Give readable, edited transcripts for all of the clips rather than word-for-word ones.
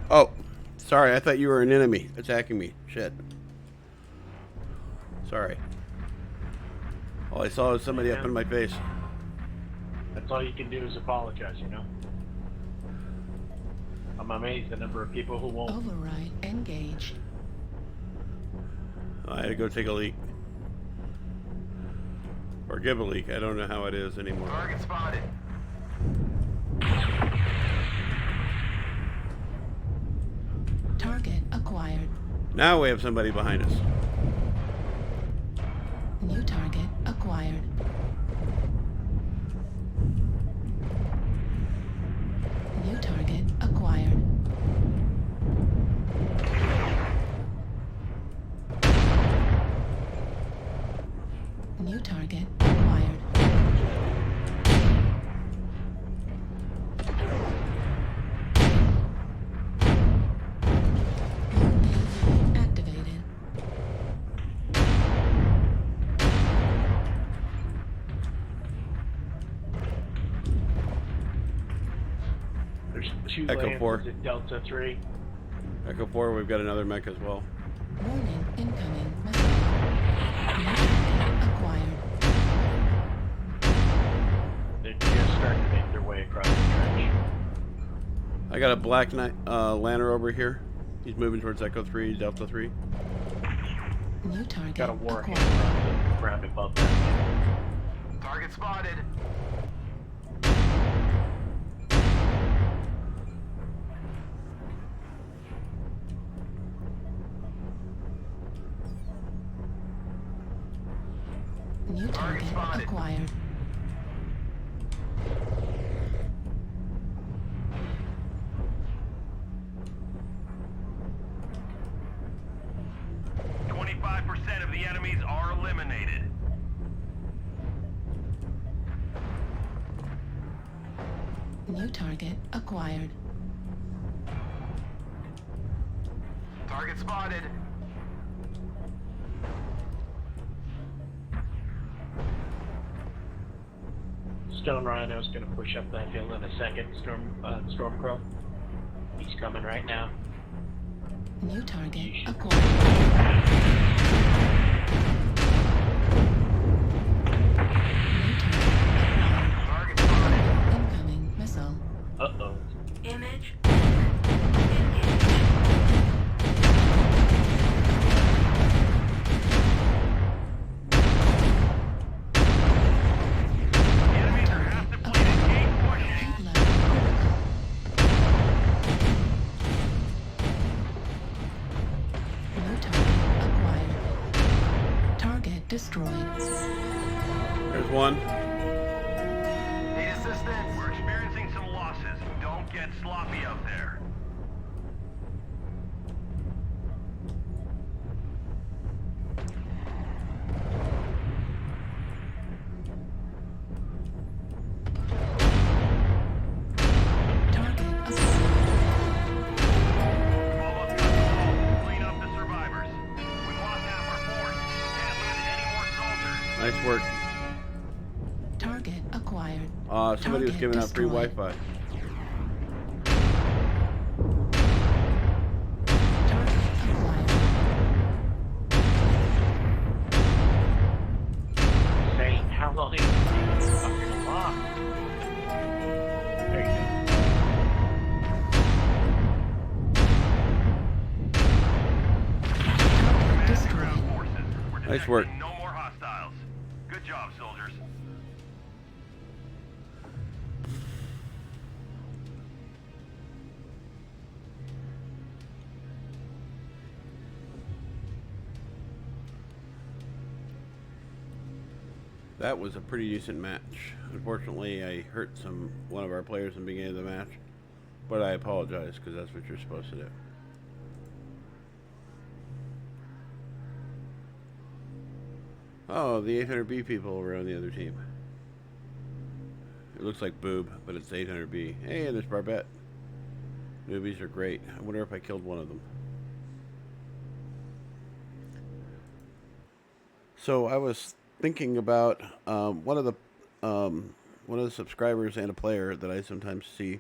Oh, sorry. I thought you were an enemy attacking me. Shit. Sorry. All I saw was somebody up in my face. That's all you can do is apologize, you know? I'm amazed the number of people who won't. Override engage. I had to go take a leak. Or give a leak. I don't know how it is anymore. Target spotted. Target acquired. Now we have somebody behind us. New target acquired. New target acquired. New target acquired. UAV activated. There's two Echo 4. lands at Delta 3. Echo 4, we've got another mech as well. Warning incoming missile. New target acquired. They're just starting to make their way across the trench. I got a black knight, Lanner over here. He's moving towards Echo 3, Delta 3. New target Got a warhammer acquired. on the ground above that. Target spotted. New target spotted. acquired. %25 of the enemies are eliminated. New target acquired. Target spotted. Stone Rhino's gonna push up that hill in a second. Stormcrow. He's coming right now. New target Yeesh. acquired. Target spotted. Incoming missile. Uh-oh. Image. The enemies are half depleted. Keep pushing. Heat level critical. New target acquired. Target destroyed. There's one. Need assistance. We're experiencing some losses. Don't get sloppy out there. Target acquired. Almost got the wall. Clean up the survivors. We've lost half our force. Can't lose any more soldiers. Nice work. Target acquired. Somebody was Target giving out free destroyed. Wi-Fi. Target acquired. Saying how long is it fucking long? There you go. Target destroyed. Ground forces. We're Nice detecting work. no more hostiles. Good job, soldiers. That was a pretty decent match. Unfortunately, I hurt one of our players in the beginning of the match, but I apologize because that's what you're supposed to do. Oh, the 800B people over on the other team. It looks like Boob, but it's 800B. Hey, and there's Barbette. Newbies are great. I wonder if I killed one of them. So I was thinking about one of the subscribers and a player that I sometimes see,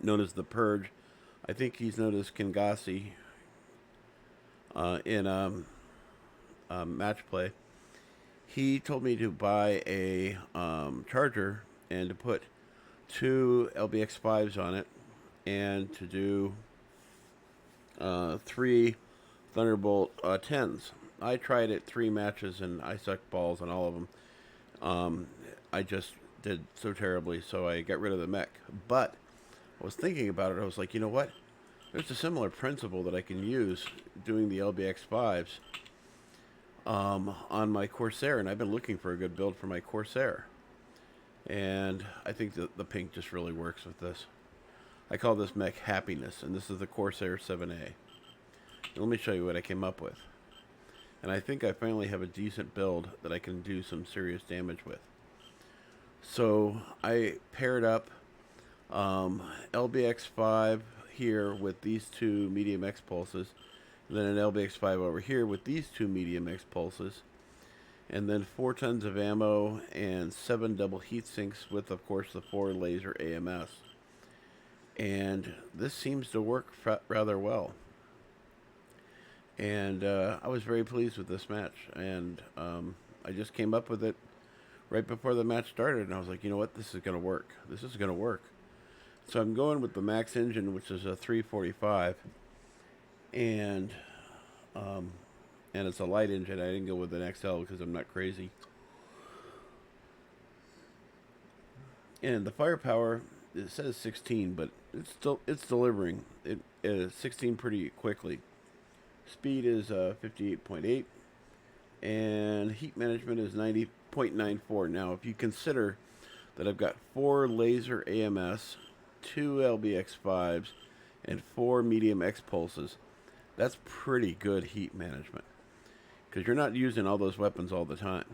known as the Purge. I think he's known as Kangasi in match play. He told me to buy a charger and to put 2 LBX5s on it and to do 3 Thunderbolt 10s. I tried it 3 matches and I sucked balls on all of them. I just did so terribly, so I got rid of the mech. But I was thinking about it. I was like, you know what? There's a similar principle that I can use doing the LBX5s on my Corsair, and I've been looking for a good build for my Corsair. And I think that the pink just really works with this. I call this mech Happiness, and this is the Corsair 7A. Let me show you what I came up with. And I think I finally have a decent build that I can do some serious damage with. So I paired up LBX5 here with these 2 medium X pulses, and then an LBX5 over here with these 2 medium X pulses, and then 4 tons of ammo and 7 double heat sinks with, of course, the 4 laser AMS. And this seems to work rather well. And I was very pleased with this match, and I just came up with it right before the match started, and I was like, you know what, this is going to work. This is going to work. So I'm going with the max engine, which is a 345, and it's a light engine. I didn't go with an XL because I'm not crazy. And the firepower, it says 16, but it's delivering it 16 pretty quickly. Speed is 58.8, and heat management is 90.94. Now, if you consider that I've got 4 laser AMS, 2 LBX5s, and 4 medium X pulses, that's pretty good heat management, because you're not using all those weapons all the time.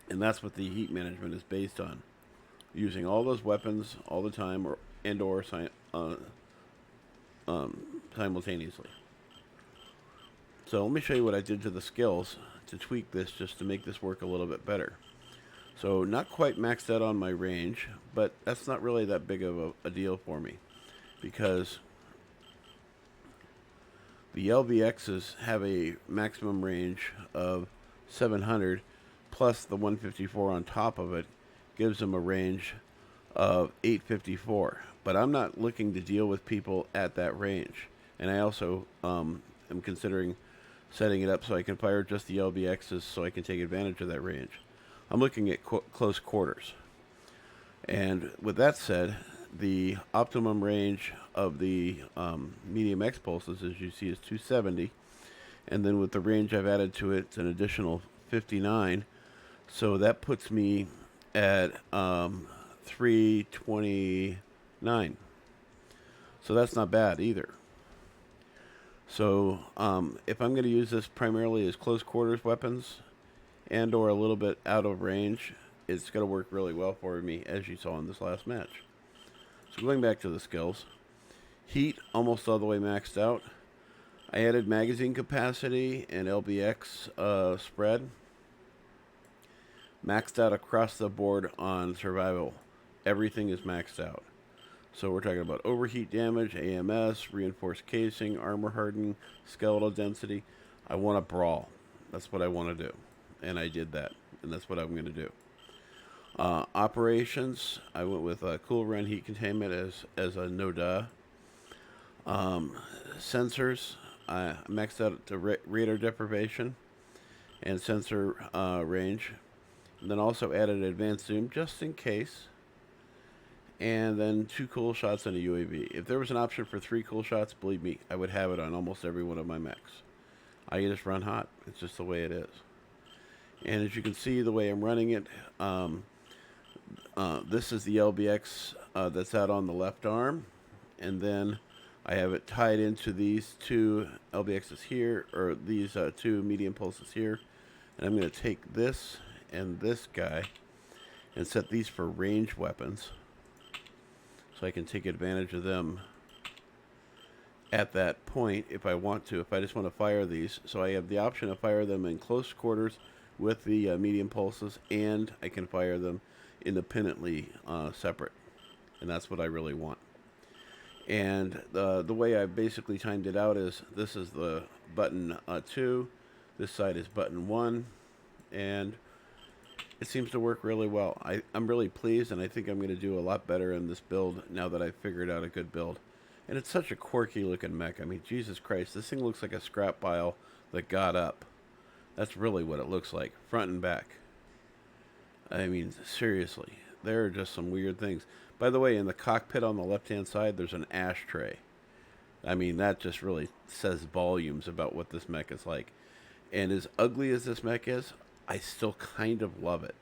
And that's what the heat management is based on. Using all those weapons all the time, or simultaneously. So let me show you what I did to the skills to tweak this, just to make this work a little bit better. So not quite maxed out on my range, but that's not really that big of a deal for me, because the LBXs have a maximum range of 700, plus the 154 on top of it gives them a range of 854. But I'm not looking to deal with people at that range, and I also am considering setting it up so I can fire just the LBXs so I can take advantage of that range. I'm looking at close quarters. And with that said, the optimum range of the medium X pulses, as you see, is 270. And then with the range I've added to it, it's an additional 59. So that puts me at 329. So that's not bad either. So if I'm going to use this primarily as close quarters weapons and or a little bit out of range, it's going to work really well for me, as you saw in this last match. So going back to the skills, heat almost all the way maxed out. I added magazine capacity and LBX spread. Maxed out across the board on survival. Everything is maxed out. So we're talking about overheat damage, AMS, reinforced casing, armor hardening, skeletal density. I want to brawl. That's what I want to do. And I did that. And that's what I'm going to do. Operations, I went with cool run heat containment as a no-duh. Sensors, I maxed out the radar deprivation and sensor range. And then also added advanced zoom just in case. And then 2 cool shots on a UAV. If there was an option for 3 cool shots, believe me, I would have it on almost every one of my mechs. I just run hot. It's just the way it is. And as you can see, the way I'm running it, this is the LBX that's out on the left arm. And then I have it tied into these 2 LBXs here, or these 2 medium pulses here. And I'm going to take this and this guy and set these for range weapons, so I can take advantage of them at that point if I want to, if I just want to fire these. So I have the option to fire them in close quarters with the medium pulses, and I can fire them independently separate. And that's what I really want. And the way I basically timed it out is this is the button 2, this side is button 1, and it seems to work really well. I'm really pleased, and I think I'm going to do a lot better in this build now that I've figured out a good build. And it's such a quirky looking mech. I mean, Jesus Christ, this thing looks like a scrap pile that got up. That's really what it looks like, front and back. I mean, seriously, there are just some weird things. By the way, in the cockpit on the left-hand side, there's an ashtray. I mean, that just really says volumes about what this mech is like. And as ugly as this mech is, I still kind of love it.